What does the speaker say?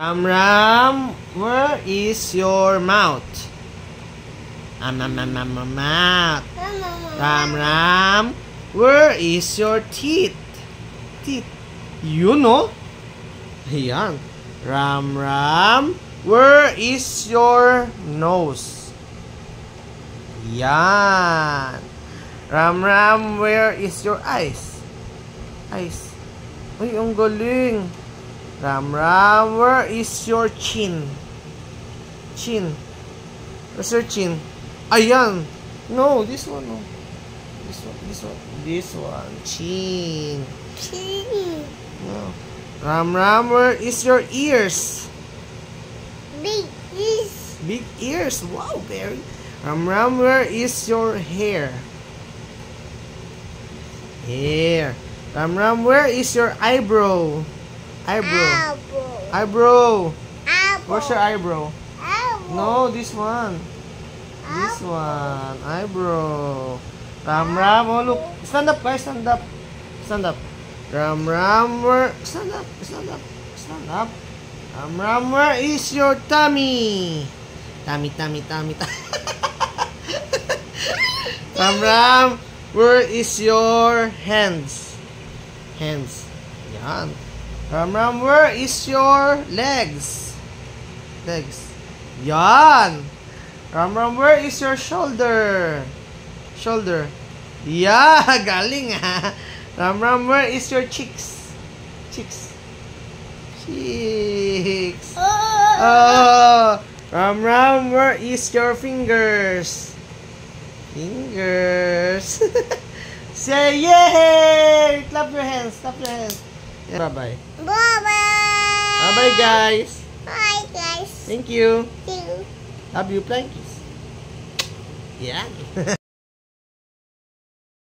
Ram Ram, where is your mouth? Mouth. Ram Ram, where is your teeth? Teeth. You know? Ayan. Ram Ram, where is your nose? Yan. Ram Ram, where is your eyes? Eyes. Ay, ang galing. Ram Ram, where is your chin? Chin. Where's your chin? Ayan. No, this one. No. This one. Chin. Chin. No. Ram Ram, where is your ears? Big ears. Big ears. Wow, very. Ram Ram, where is your hair? Hair. Ram Ram, where is your eyebrow? Eyebrow. Eyebrow. Where's your eyebrow? No, this one. This one. Eyebrow. Ram Ram, oh look. Stand up, guys. Stand up. Stand up. Ram Ram, where? Stand up. Stand up. Stand up. Ram Ram, where is your tummy? Tummy. Ram Ram, where is your hands? Hands. Yan. Ram Ram, where is your legs? Legs. Yan. Ram Ram, where is your shoulder? Shoulder. Yeah, galing ha. Ram Ram, where is your cheeks? Cheeks. Cheeks. Oh. Ram Ram, where is your fingers? Fingers. Say yay! Clap your hands. Clap your hands. Yeah. Bye-bye. Bye-bye. Bye-bye, guys. Bye, guys. Thank you. Thank you. Love you, Plankies. Yeah.